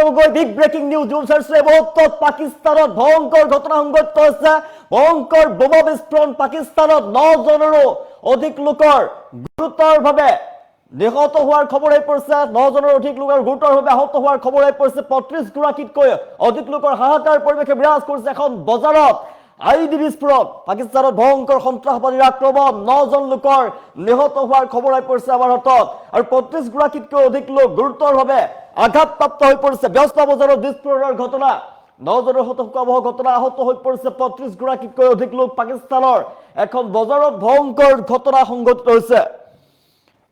Gogoi big breaking news চাইছে বহুত পাকিস্তানত ভয়ংকৰ ঘটনা সংঘটিত হৈছে ভয়ংকৰ বোমা বিস্ফোৰণ পাকিস্তানত 9 জনৰো অধিক লোকৰ গুৰুতৰভাৱে নিহত হোৱাৰ খবৰ আহি পৰিছে 9 জনৰ অধিক লোকৰ গুৰুতৰভাৱে আহত হোৱাৰ খবৰ আহি পৰিছে 35 গৰাকীতকৈ অধিক লোকৰ হাহাকাৰ পৰিৱেশে বিৰাজ কৰিছে এখন বজাৰত আইডি বিস্ফোৰণ পাকিস্তানত ভয়ংকৰ সন্ত্ৰাসবাদীৰ আক্ৰমণ 9 জন লোকৰ নিহত হোৱাৰ খবৰ আহি পৰিছে আমাৰ হাতত আৰু 35 গৰাকীতকৈ অধিক লোক গুৰুতৰভাৱে আঘাতপ্ৰাপ্ত হৈ পৰিছে ব্যস্ত বজাৰত বিস্ফোৰণৰ ঘটনা 9 জনৰ হতাহতৰ ঘটনা আহত হৈ পৰিছে 35 গৰাকীতকৈ অধিক লোক পাকিস্তানৰ এখন বজাৰত ভয়ংকৰ ঘটনা সংঘটিত হৈছে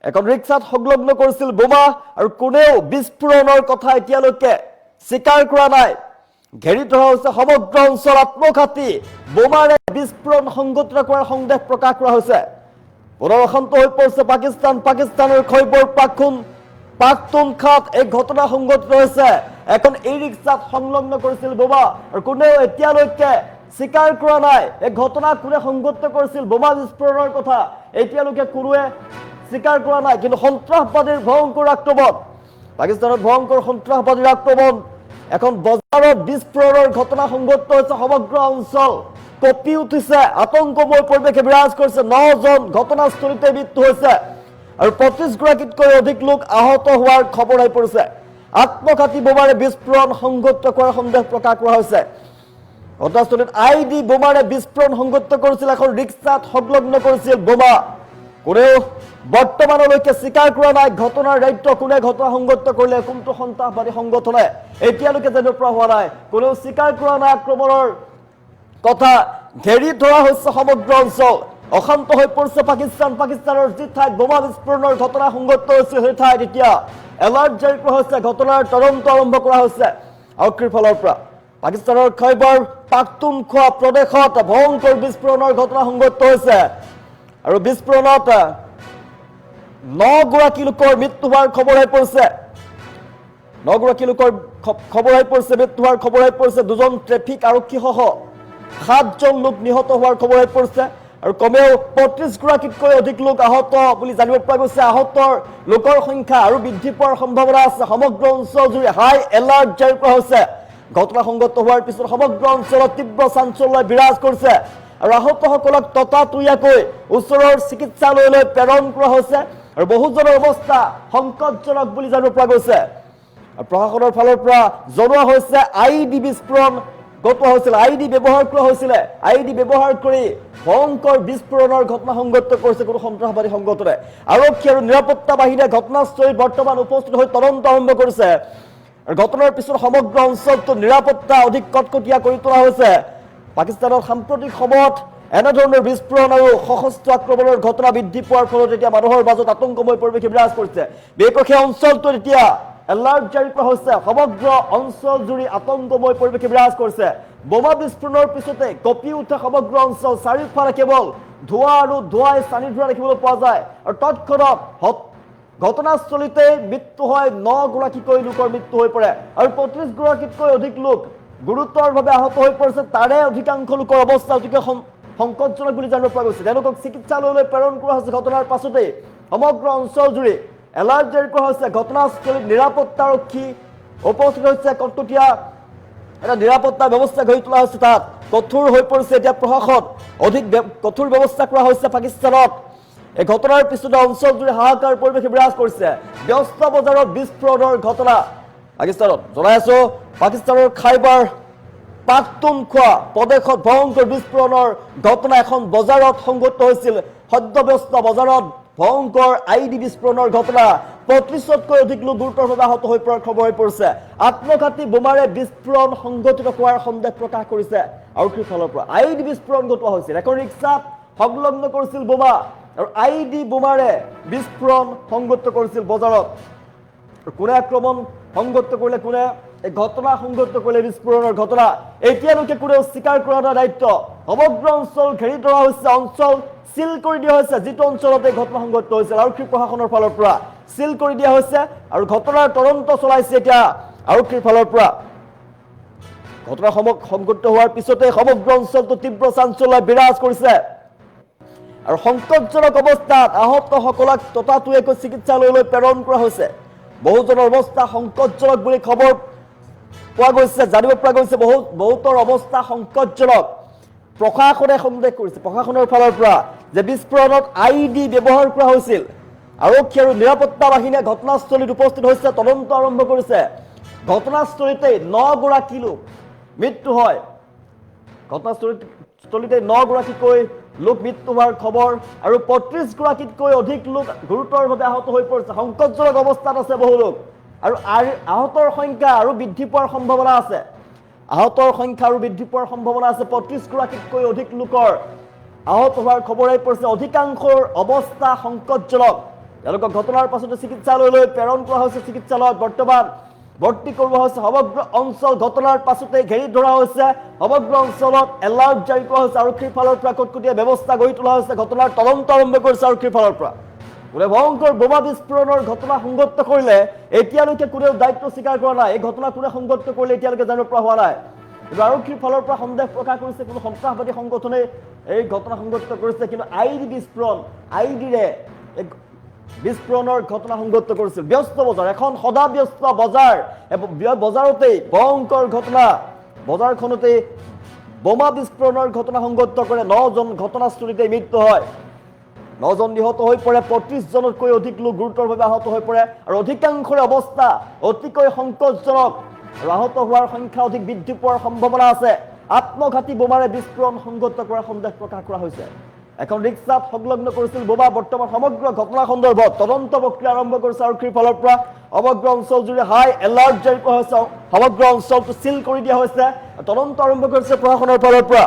এখন ৰিক্সাত সংলগ্ন কৰিছিল বোমা আৰু কোনেও বিস্ফোৰণৰ কথা এতিয়ালৈকে স্বীকাৰ কৰা নাই ঘেৰি ধৰা হৈছে সমগ্ৰ অঞ্চল আত্মঘাতী বোমাৰে বিস্ফোৰণ সংঘটিত কৰাৰ সন্দেহ প্ৰকাশ কৰা হৈছে পুনৰ অশান্ত হৈ পৰিছে পাকিস্তানৰ খৈবৰ পাখতুনখাত এই ঘটনা সংঘটিত হৈছে এখন ই ৰিক্সাত সংলগ্ন কৰিছিল বোমা আৰু কোনেও এতিয়ালৈকে স্বীকাৰ কৰা নাই এই ঘটনা কোনে সংঘটিত কৰিছিল বোমা বিস্ফোৰণৰ কথা এতিয়ালৈকে কোনোৱে স্বীকাৰ কৰা নাই কিন্তু সন্ত্ৰাসবাদীৰ ভয়ংকৰ আক্ৰমণ পাকিস্তানৰ ভয়ংকৰ সন্ত্ৰাসবাদীৰ আক্ৰমণ এখন বজাৰত বিস্ফোৰণৰ ঘটনা সংঘটিত হৈছে সমগ্ৰ অঞ্চল কঁপি উঠিছে আতংকময় পৰিৱেশে বিৰাজ কৰিছে 9 জন ঘটনাস্থলীতে মৃত্যু হৈছে আৰু 35 গৰাকীতকৈ অধিক লোক আহত হোৱাৰ খবৰ আহি পৰিছে আত্মঘাতী বোমাৰে বিস্ফোৰণ সংঘটিত কৰাৰ সন্দেহ প্ৰকাশ কৰা হৈছে ঘটনাস্থলীত আইডি বোমাৰে বিস্ফোৰণ সংঘটিত কৰিছিল এখন ৰিক্সাত সংলগ্ন কৰিছিল বোমা কোনেও বৰ্তমানলৈকে স্বীকাৰ কৰা নাই ঘটনাৰ দায়িত্ব কোনে ঘটনা সংঘটিত কৰিলে কোনটো সন্ত্ৰাসবাদী সংগঠনে এতিয়ালৈকে জানিব পৰা হোৱা নাই কোনেও স্বীকাৰ কৰা নাই আক্ৰমণৰ কথা ঘেৰি ধৰা হৈছে সমগ্ৰ অঞ্চল অশান্ত হৈ পৰিছে পাকিস্তানৰ যি ঠাইত বোমা বিস্ফোৰণৰ ঘটনা সংঘটিত হৈছে সেই ঠাইত এতিয়া এলাৰ্ট জাৰি কৰা হৈছে ঘটনাৰ তদন্ত আৰম্ভ কৰা হৈছে আৰক্ষীৰ ফালৰ পৰা পাকিস্তানৰ খৈবৰ পাখতুনখোৱা প্ৰদেশত ভয়ংকৰ বিস্ফোৰণৰ ঘটনা সংঘটিত হৈছে আৰু বিস্ফোৰণত 9 গৰাকী লোকৰ মৃত্যু হোৱাৰ খবৰ আহি পৰিছে 9 গৰাকী লোকৰ খবৰ আহি পৰিছে মৃত্যু হোৱাৰ খবৰ আহি পৰিছে দুজন ট্ৰেফিক আৰক্ষী সহ 7 জন লোক নিহত হোৱাৰ খবৰ আহি পৰিছে আৰু কমেও 35 গৰাকীতকৈ অধিক লোক আহত বুলি জানিব পৰা গৈছে আহতৰ লোকৰ সংখ্যা আৰু বৃদ্ধি পোৱাৰ সম্ভাৱনা আছে সমগ্ৰ অঞ্চল জুৰি হাই এলাৰ্ট জাৰি কৰা হৈছে ঘটনা সংঘটিত হোৱাৰ পিছত সমগ্ৰ অঞ্চলত তীব্ৰ চাঞ্চল্য বিৰাজ কৰিছে আৰু আহতসকলক ততাতৈয়াকৈ ওচৰৰ চিকিৎসালয়লৈ প্ৰেৰণ কৰা হৈছে আৰু বহুজনৰ অৱস্থা সংকটজনক বুলি জানিব পৰা গৈছে প্ৰশাসনৰ ফালৰ পৰা জনোৱা হৈছে আইডি বিস্ফোৰণ ঘটোৱা হৈছিল আইডি ব্যৱহাৰ কৰা হৈছিল আইডি ব্যৱহাৰ কৰি ভয়ংকৰ বিস্ফোৰণৰ ঘটনা সংঘটিত কৰিছে কোনো সন্ত্ৰাসবাদী সংগঠনে আৰক্ষী আৰু নিৰাপত্তা বাহিনীয়ে ঘটনাস্থলীত বৰ্তমান উপস্থিত হৈ তদন্ত আৰম্ভ কৰিছে আৰু ঘটনাৰ পিছত সমগ্ৰ অঞ্চলটো নিৰাপত্তা অধিক কটকটীয়া কৰি তোলা হৈছে পাকিস্তানৰ সাম্প্ৰতিক সময়ত এনেধৰণৰ বিস্ফোৰণ আৰু সশস্ত্ৰ আক্ৰমণৰ ঘটনা বৃদ্ধি পোৱাৰ ফলত এতিয়া মানুহৰ মাজত আতংকময় পৰিৱেশে বিৰাজ কৰিছে বিশেষকৈ অঞ্চলটোত এতিয়া এলাৰ্ট জাৰি কৰা হৈছে সমগ্ৰ অঞ্চল জুৰি আতংকময় পৰিৱেশে বিৰাজ কৰিছে বোমা বিস্ফোৰণৰ পিছতে কঁপি উঠে সমগ্ৰ অঞ্চল চাৰিওফালে কেৱল ধোঁৱা আৰু ধোঁৱাই চানি ধোঁৱা দেখিবলৈ পোৱা যায় আৰু তৎক্ষণাত ঘটনাস্থলীতে মৃত্যু হয় 9 গৰাকীকৈ লোকৰ মৃত্যু হৈ পৰে আৰু 35 গৰাকীতকৈ অধিক লোক গুৰুতৰভাৱে আহত হৈ পৰিছে তাৰে অধিকাংশ লোকৰ অৱস্থা অতিকে সংকটজনক বুলি জানিব পৰা গৈছে তেওঁলোকক চিকিৎসালয়লৈ প্ৰেৰণ কৰা হৈছে ঘটনাৰ পাছতেই সমগ্ৰ অঞ্চল জুৰি এলাৰ্ট জাৰি কৰা হৈছে ঘটনাস্থলীত নিৰাপত্তাৰক্ষী উপস্থিত হৈছে কটকটীয়া এটা নিৰাপত্তা ব্যৱস্থা গঢ়ি তোলা হৈছে তাত কঠোৰ হৈ পৰিছে এতিয়া প্ৰশাসন অধিক কঠোৰ ব্যৱস্থা কৰা হৈছে পাকিস্তানত এই ঘটনাৰ পিছতে অঞ্চল জুৰি হাহাকাৰ পৰিৱেশে বিৰাজ কৰিছে ব্যস্ত বজাৰত বিস্ফোৰণৰ ঘটনা পাকিস্তানত জনাই আছো পাকিস্তানৰ খাইবাৰ পাখতুনখোৱা প্ৰদেশত ভয়ংকৰ বিস্ফোৰণৰ ঘটনা এখন বজাৰত সংঘটিত হৈছিল সদ্যব্যস্ত বজাৰত ভয়ংকৰ আইডি বিস্ফোৰণৰ ঘটনা 35তকৈ অধিক লোক গুৰুতৰভাৱে আহত হৈ পৰাৰ খবৰ হৈ পৰিছে আত্মঘাতী বোমাৰে বিস্ফোৰণ সংঘটিত কৰাৰ সন্দেহ প্ৰকাশ কৰিছে আৰক্ষীৰ ফালৰ পৰা আইডি বিস্ফোৰণ ঘটোৱা হৈছিল এখন ৰিক্সাত সংলগ্ন কৰিছিল বোমা আৰু আইডি বোমাৰে বিস্ফোৰণ সংঘটিত কৰিছিল বজাৰত কোনে আক্ৰমণ সংঘটিত কৰিলে কোনে এই ঘটনা সংঘটিত কৰিলে বিস্ফোৰণৰ ঘটনা এতিয়ালৈকে কোনেও স্বীকাৰ কৰা নাই দায়িত্ব সমগ্ৰ অঞ্চল ঘেৰি ধৰা হৈছে অঞ্চল সিল কৰি দিয়া হৈছে যিটো অঞ্চলতে ঘটনা সংঘটিত হৈছিল আৰক্ষী প্ৰশাসনৰ ফালৰ পৰা সিল কৰি দিয়া হৈছে আৰু ঘটনাৰ তদন্ত চলাইছে এতিয়া আৰক্ষীৰ ফালৰ পৰা ঘটনা সংঘটিত হোৱাৰ পিছতে সমগ্ৰ অঞ্চলটো তীব্ৰ চাঞ্চল্য বিৰাজ কৰিছে আৰু সংকটজনক অৱস্থাত আহতসকলক ততাতৈয়াকৈ চিকিৎসালয়লৈ প্ৰেৰণ কৰা হৈছে বহুজনৰ অৱস্থা সংকটজনক বুলি খবৰ পোৱা গৈছে, জানিব পৰা গৈছে বহুতৰ অৱস্থা সংকটজনক। প্ৰশাসনে সন্দেহ কৰিছে, প্ৰশাসনৰ ফালৰ পৰা যে বিস্ফোৰণত আইডি ব্যৱহাৰ কৰা হৈছিল। আৰক্ষী আৰু নিৰাপত্তা বাহিনীয়ে ঘটনাস্থলীত উপস্থিত হৈছে, তদন্ত আৰম্ভ কৰিছে। ঘটনাস্থলীতে 9 গৰাকী লোক মৃত্যু হয়। ঘটনাস্থলীতে 9 গৰাকীকৈ লোক মৃত্যু হোৱাৰ খবৰ আৰু 35 গৰাকীতকৈ অধিক লোক গুৰুতৰভাৱে আহত হৈ পৰিছে। সংকটজনক অৱস্থাত আছে বহু লোক আৰু আহতৰ সংখ্যা আৰু বৃদ্ধি পোৱাৰ সম্ভাৱনা আছে। 35 গৰাকীতকৈ অধিক লোকৰ আহত হোৱাৰ খবৰ আহি পৰিছে। অধিকাংশৰ অৱস্থা সংকটজনক। তেওঁলোকক ঘটনাৰ পাছতে চিকিৎসালয়লৈ প্ৰেৰণ কৰা হৈছে। চিকিৎসালয়ত বৰ্তমান ভৰ্তি কৰোৱা হৈছে। সমগ্ৰ অঞ্চল ঘটনাৰ পাছতে ঘেৰি ধৰা হৈছে। সমগ্ৰ অঞ্চলত এলাৰ্ট জাৰি কৰা হৈছে। আৰক্ষীৰ ফালৰ পৰা কটকটীয়া ব্যৱস্থা গঢ়ি তোলা হৈছে। ঘটনাৰ তদন্ত আৰম্ভ কৰিছে আৰক্ষীৰ ফালৰ পৰা। কোনে ভয়ংকৰ বোমা বিস্ফোৰণৰ ঘটনা সংঘটিত কৰিলে এতিয়ালৈকে কোনেও দায়িত্ব স্বীকাৰ কৰা নাই। এই ঘটনা কোনে সংঘটিত কৰিলে এতিয়ালৈকে জানিব পৰা হোৱা নাই। কিন্তু আৰক্ষীৰ ফালৰ পৰা সন্দেহ প্ৰকাশ কৰিছে কোনো সন্ত্ৰাসবাদী সংগঠনে এই ঘটনা সংঘটিত কৰিছে। কিন্তু আইডি বিস্ফোৰণ, আইডিৰে বিস্ফোৰণৰ ঘটনা সংঘটিত কৰিছিল। ব্যস্ত বজাৰ, এখন সদা ব্যস্ত বজাৰ, বজাৰতেই ভয়ংকৰ ঘটনা। বজাৰখনতে বোমা বিস্ফোৰণৰ ঘটনা সংঘটিত কৰে। 9 জন ঘটনাস্থলীতে মৃত্যু হয়। 9 জন নিহত হৈ পৰে। 35 জনতকৈ অধিক লোক গুৰুতৰভাৱে আহত হৈ পৰে আৰু অধিকাংশৰ অৱস্থা অতিকৈ সংকটজনক আৰু আহত হোৱাৰ সংখ্যা অধিক বৃদ্ধি পোৱাৰ সম্ভাৱনা আছে। আত্মঘাতী বোমাৰে বিস্ফোৰণ সংঘটিত কৰাৰ সন্দেহ প্ৰকাশ কৰা হৈছে। এখন ৰিক্সাত সংলগ্ন কৰিছিল বোমা। বৰ্তমান সমগ্ৰ ঘটনা সন্দৰ্ভত তদন্ত প্ৰক্ৰিয়া আৰম্ভ কৰিছে আৰক্ষীৰ ফালৰ পৰা। সমগ্ৰ অঞ্চলজুৰি হাই এলাৰ্ট জাৰি কৰা হৈছে। সমগ্ৰ অঞ্চলটো চিল কৰি দিয়া হৈছে। তদন্ত আৰম্ভ কৰিছে প্ৰশাসনৰ ফালৰ পৰা।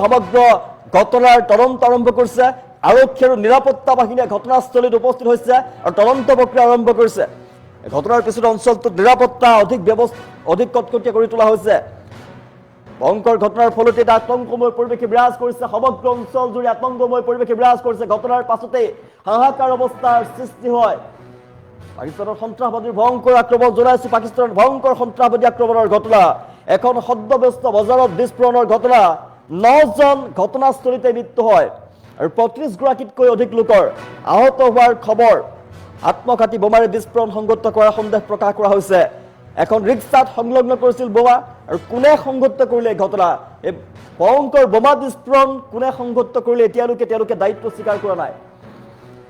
সমগ্ৰ ঘটনাৰ তদন্ত আৰম্ভ কৰিছে। আৰক্ষী আৰু নিৰাপত্তা বাহিনীয়ে ঘটনাস্থলীত উপস্থিত হৈছে আৰু তদন্ত প্ৰক্ৰিয়া আৰম্ভ কৰিছে। ঘটনাৰ পিছত অঞ্চলটোত নিৰাপত্তা অধিক কটকটীয়া কৰি তোলা হৈছে। ভয়ংকৰ ঘটনাৰ ফলত এটা আতংকময় পৰিৱেশে বিৰাজ কৰিছে। সমগ্ৰ অঞ্চলজুৰি আতংকময় পৰিৱেশে বিৰাজ কৰিছে। ঘটনাৰ পাছতেই হাহাকাৰ অৱস্থাৰ সৃষ্টি হয়। পাকিস্তানৰ সন্ত্ৰাসবাদীৰ ভয়ংকৰ আক্ৰমণ জনাইছে। পাকিস্তানৰ ভয়ংকৰ সন্ত্ৰাসবাদী আক্ৰমণৰ ঘটনা। এখন সদ্যব্যস্ত বজাৰত বিস্ফোৰণৰ ঘটনা। 9 জন ঘটনাস্থলীতে মৃত্যু হয় আৰু 35 গৰাকীতকৈ অধিক লোকৰ আহত হোৱাৰ খবৰ। আত্মঘাতী বোমাৰে বিস্ফোৰণ সংঘটিত কৰাৰ সন্দেহ প্ৰকাশ কৰা হৈছে। এখন ৰিক্সাত সংলগ্ন কৰিছিল বোমা আৰু কোনে সংঘটিত কৰিলে এই ঘটনা, এই ভয়ংকৰ বোমা বিস্ফোৰণ কোনে সংঘটিত কৰিলে এতিয়ালৈকে তেওঁলোকে দায়িত্ব স্বীকাৰ কৰা নাই।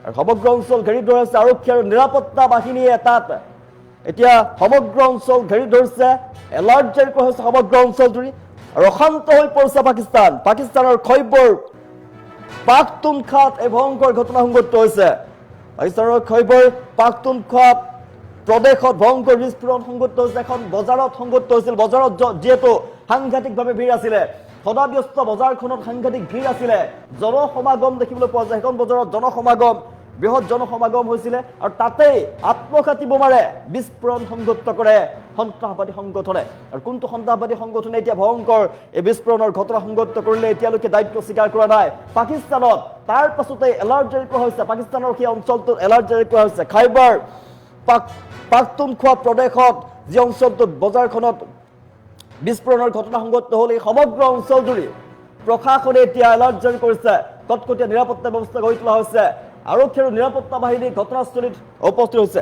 আৰু সমগ্ৰ অঞ্চল ঘেৰি ধৰিছে আৰক্ষী আৰু নিৰাপত্তা বাহিনীয়ে। তাত এতিয়া সমগ্ৰ অঞ্চল ঘেৰি ধৰিছে, এলাৰ্ট জাৰি কৰা হৈছে সমগ্ৰ অঞ্চলজুৰি আৰু অশান্ত হৈ পৰিছে পাকিস্তানৰ খৈবৰ পাখতুনখাত এই ভয়ংকৰ ঘটনা সংঘটিত হৈছে। পাকিস্তানৰ খৈবৰ পাখতুনখোৱা প্ৰদেশত ভয়ংকৰ বিস্ফোৰণ সংঘটিত হৈছে। এখন বজাৰত সংঘটিত হৈছিল। বজাৰত যিহেতু সাংঘাতিকভাৱে ভিৰ আছিলে, সদাব্যস্ত বজাৰখনত সাংঘাতিক ভিৰ আছিলে, জনসমাগম দেখিবলৈ পোৱা যায়। সেইখন বজাৰত বৃহৎ জনসমাগম হৈছিলে আৰু তাতেই আত্মঘাতী বোমাৰে বিস্ফোৰণ সংঘটিত কৰে সন্ত্ৰাসবাদী সংগঠনে। আৰু কোনটো সন্ত্ৰাসবাদী সংগঠনে এতিয়া ভয়ংকৰ এই বিস্ফোৰণৰ ঘটনা সংঘটিত কৰিলে এতিয়ালৈকে দায়িত্ব স্বীকাৰ কৰা নাই। পাকিস্তানত তাৰ পাছতে এলাৰ্ট জাৰি কৰা হৈছে। পাকিস্তানৰ সেই অঞ্চলটোত এলাৰ্ট জাৰি কৰা হৈছে। খাইবাৰ পাখতুনখোৱা প্ৰদেশত যি অঞ্চলটোত বজাৰখনত বিস্ফোৰণৰ ঘটনা সংঘটিত হ'ল, এই সমগ্ৰ অঞ্চলজুৰি প্ৰশাসনে এতিয়া এলাৰ্ট জাৰি কৰিছে। কটকটীয়া নিৰাপত্তা ব্যৱস্থা গঢ়ি তোলা হৈছে। আৰক্ষী আৰু নিৰাপত্তা বাহিনী ঘটনাস্থলীত উপস্থিত হৈছে।